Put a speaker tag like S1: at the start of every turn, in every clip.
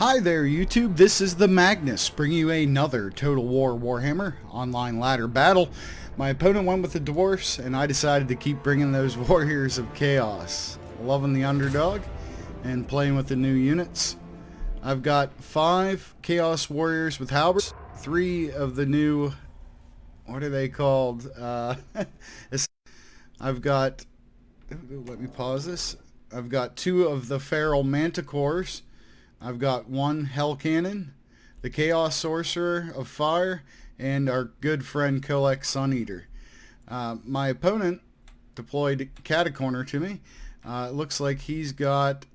S1: Hi there YouTube, this is the Magnus, bringing you another Total War Warhammer online ladder battle. My opponent went with the Dwarfs, and I decided to keep bringing those Warriors of Chaos. Loving the underdog, and playing with the new units. I've got 5 Chaos Warriors with halberds, 3 of the new, what are they called? I've got, let me pause this, I've got 2 of the Feral Manticores. I've got 1 hellcannon, the Chaos Sorcerer of Fire, and our good friend Kolek Suneater. My opponent deployed Catacorner to me. It looks like he's got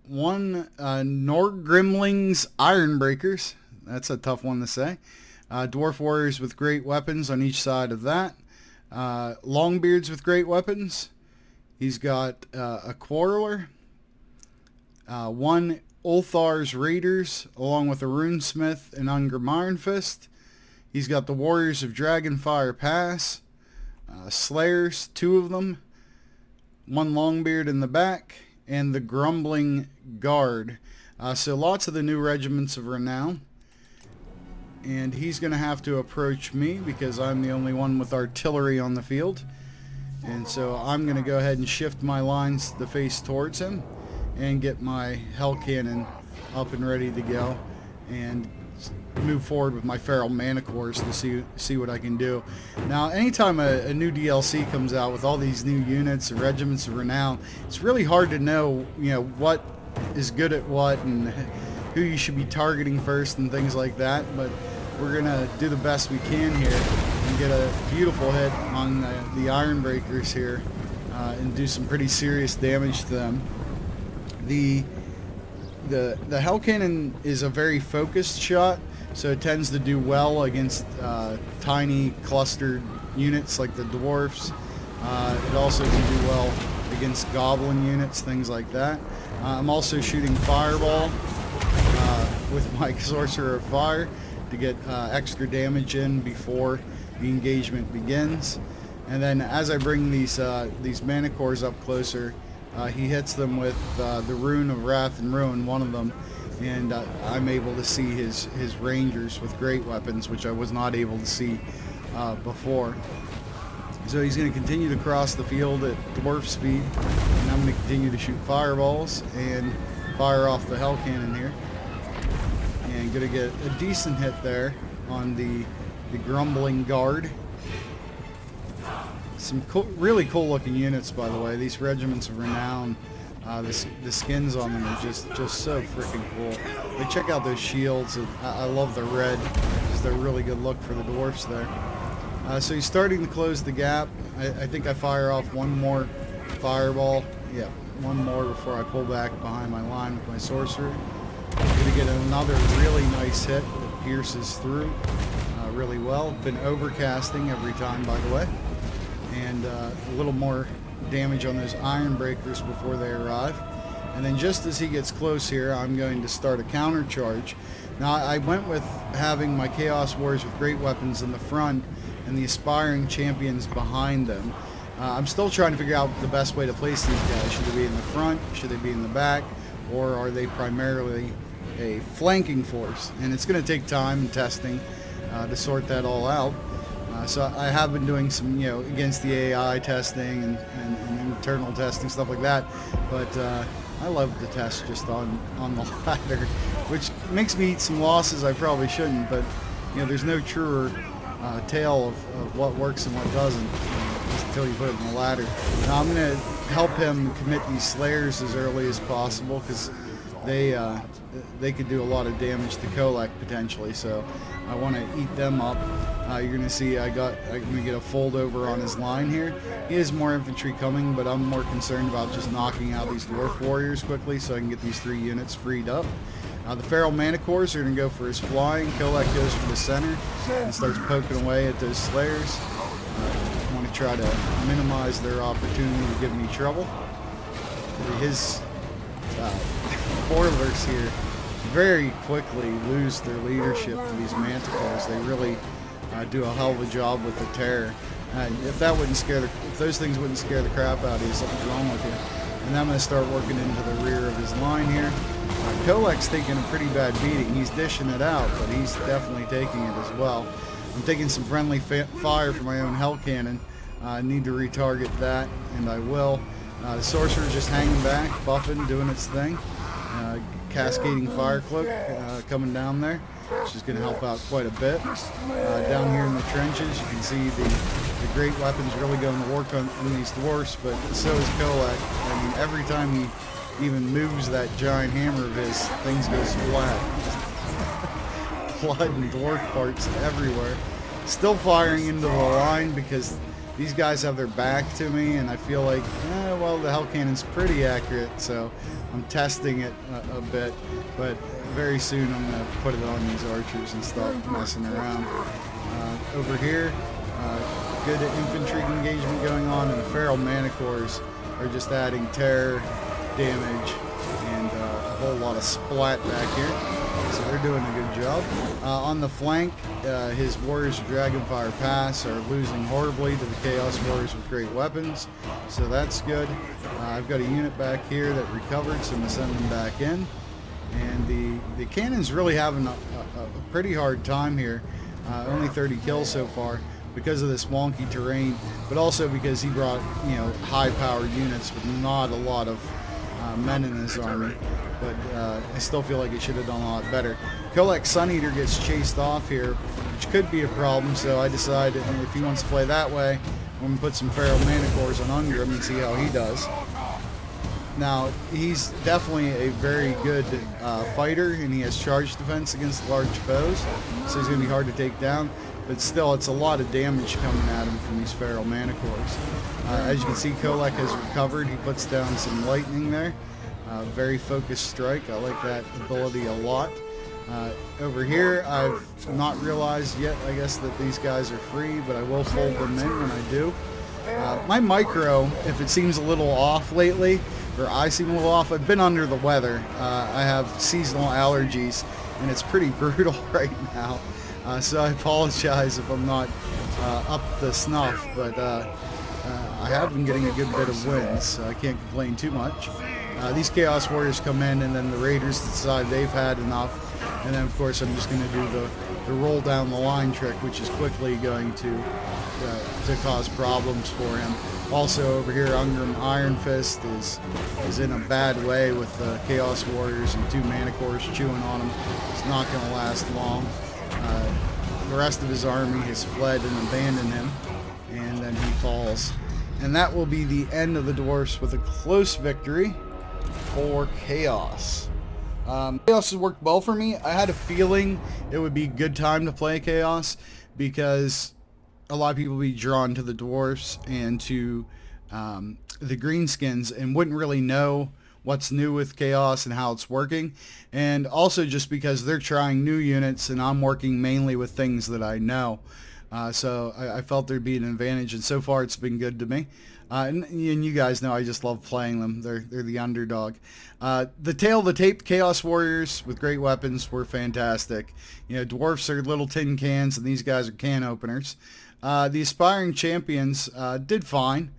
S1: 1 Norgrimling's Ironbreakers. That's a tough one to say. Dwarf Warriors with great weapons on each side of that. Longbeards with great weapons. He's got a Quarreler. 1 Ulthar's Raiders, along with a Runesmith and Ungrim Ironfist. He's got the Warriors of Dragonfire Pass, Slayers, 2 of them, 1 Longbeard in the back, and the Grumbling Guard. So lots of the new regiments of renown. And he's going to have to approach me because I'm the only one with artillery on the field. And so I'm going to go ahead and shift my lines to face towards him and get my hellcannon up and ready to go and move forward with my Feral Manticores to see what I can do. Now anytime a new DLC comes out with all these new units and regiments of renown, it's really hard to know, what is good at what and who you should be targeting first and things like that, but we're gonna do the best we can here and get a beautiful hit on the Ironbreakers here and do some pretty serious damage to them. The hellcannon is a very focused shot, so it tends to do well against tiny clustered units like the Dwarfs. It also can do well against goblin units, things like that. I'm also shooting Fireball with my Sorcerer of Fire to get extra damage in before the engagement begins. And then as I bring these Manticores up closer, he hits them with the Rune of Wrath and Ruin, one of them, and I'm able to see his Rangers with great weapons, which I was not able to see before. So he's going to continue to cross the field at dwarf speed, and I'm going to continue to shoot fireballs and fire off the hellcannon here. And going to get a decent hit there on the Grumbling Guard. Some really cool looking units, by the way. These regiments of renown, the skins on them are just so freaking cool. But check out those shields. I love the red. Just a really good look for the dwarfs there. So he's starting to close the gap. I think I fire off 1 more fireball. Yeah, 1 more before I pull back behind my line with my sorcerer. I'm going to get another really nice hit that pierces through really well. Been overcasting every time, by the way. And a little more damage on those Ironbreakers before they arrive. And then just as he gets close here, I'm going to start a counter charge. Now I went with having my Chaos Warriors with great weapons in the front and the aspiring champions behind them. I'm still trying to figure out the best way to place these guys. Should they be in the front? Should they be in the back? Or are they primarily a flanking force? And it's going to take time and testing to sort that all out. So I have been doing some, against the AI testing and internal testing, stuff like that. But I love to test just on the ladder, which makes me eat some losses I probably shouldn't. But there's no truer tale of what works and what doesn't until you put it in the ladder. Now I'm going to help him commit these Slayers as early as possible because they could do a lot of damage to Kolek potentially. So I want to eat them up. You're going to see I'm going to get a fold over on his line here. He has more infantry coming, but I'm more concerned about just knocking out these Dwarf Warriors quickly so I can get these 3 units freed up. The Feral Manticores are going to go for his flying. Kolek goes for the center and starts poking away at those Slayers. I want to try to minimize their opportunity to give me trouble. His Quarrelers here very quickly lose their leadership to these Manticores. They really do a hell of a job with the terror. If those things wouldn't scare the crap out of you, something's wrong with you. And then I'm going to start working into the rear of his line here. Kolek's taking a pretty bad beating. He's dishing it out, but he's definitely taking it as well. I'm taking some friendly fire from my own hellcannon. I need to retarget that, and I will. The sorcerer's just hanging back, buffing, doing its thing. Cascading fire cloak coming down there, which is going to help out quite a bit. Down here in the trenches, you can see the great weapons really going to work on these dwarfs, but so is Kolek. I mean, every time he even moves that giant hammer of his, things go flat. Blood and dwarf parts everywhere. Still firing into the line because these guys have their back to me, and I feel like, well, the hellcannon's pretty accurate, so I'm testing it a bit, but very soon I'm going to put it on these archers and stop messing around. Over here, good infantry engagement going on, and the feral manticores are just adding terror, damage, and a whole lot of splat back here. So they're doing a good job. On the flank, his warriors of Dragonfire Pass are losing horribly to the Chaos Warriors with great weapons, so that's good. I've got a unit back here that recovered, so I'm going to send them back in. And the cannon's really having a pretty hard time here. Only 30 kills so far because of this wonky terrain, but also because he brought, you know, high-powered units with not a lot of men in his army. But I still feel like he should have done a lot better. Kolek Suneater gets chased off here, which could be a problem, so I decided if he wants to play that way, I'm going to put some Feral Manticores on Ungrim and see how he does. Now, he's definitely a very good fighter, and he has charge defense against large foes, so he's going to be hard to take down. But still, it's a lot of damage coming at him from these Feral Manticores. As you can see, Kolek has recovered. He puts down some lightning there. Very focused strike. I like that ability a lot. Over here, I've not realized yet, I guess, that these guys are free, but I will fold them in when I do. My micro, if it seems a little off lately, or I seem a little off, I've been under the weather. I have seasonal allergies, and it's pretty brutal right now. So I apologize if I'm not up to snuff, but I have been getting a good bit of wins, so I can't complain too much. These Chaos Warriors come in, and then the Raiders decide they've had enough, and then of course I'm just going to do the roll down the line trick, which is quickly going to cause problems for him. Also over here, Ungrim Iron Fist is in a bad way with the Chaos Warriors and 2 Manticores chewing on him. It's not going to last long. The rest of his army has fled and abandoned him, and then he falls. And that will be the end of the Dwarfs with a close victory for Chaos. Chaos has worked well for me. I had a feeling it would be a good time to play Chaos because a lot of people would be drawn to the Dwarfs and to the Greenskins and wouldn't really know what's new with Chaos and how it's working, and also just because they're trying new units and I'm working mainly with things that I know. So I felt there'd be an advantage, and so far it's been good to me. And you guys know I just love playing them. They're the underdog. The tail of the tape Chaos Warriors with great weapons were fantastic. You know, Dwarfs are little tin cans, and these guys are can openers. The Aspiring Champions did fine.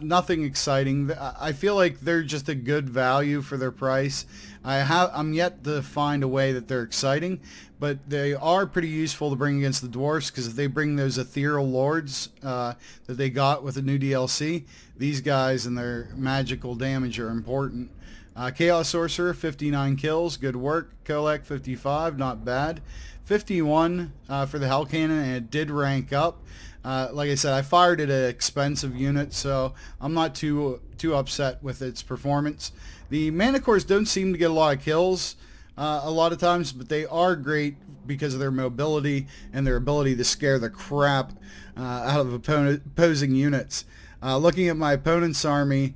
S1: Nothing exciting. I feel like they're just a good value for their price. I'm yet to find a way that they're exciting, but they are pretty useful to bring against the Dwarfs, because if they bring those Ethereal Lords that they got with the new DLC, these guys and their magical damage are important. Chaos Sorcerer, 59 kills, good work. Kolek, 55, not bad. 51 for the hellcannon, and it did rank up. Like I said, I fired at an expensive unit, so I'm not too upset with its performance. The Manticores don't seem to get a lot of kills a lot of times, but they are great because of their mobility and their ability to scare the crap out of opposing units. Looking at my opponent's army,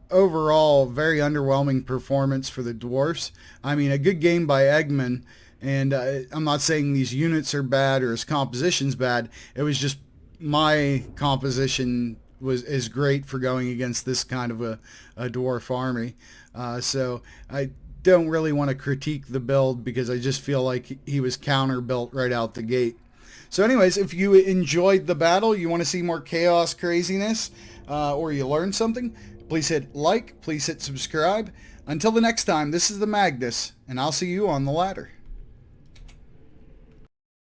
S1: overall, very underwhelming performance for the Dwarfs. I mean, a good game by Eggman, and I'm not saying these units are bad or his composition's bad. It was just my composition is great for going against this kind of a dwarf army. So I don't really want to critique the build because I just feel like he was counter built right out the gate. So anyways, if you enjoyed the battle, you want to see more chaos craziness, or you learned something, Please hit like, please hit subscribe. Until the next time, this is the Magnus, and I'll see you on the ladder.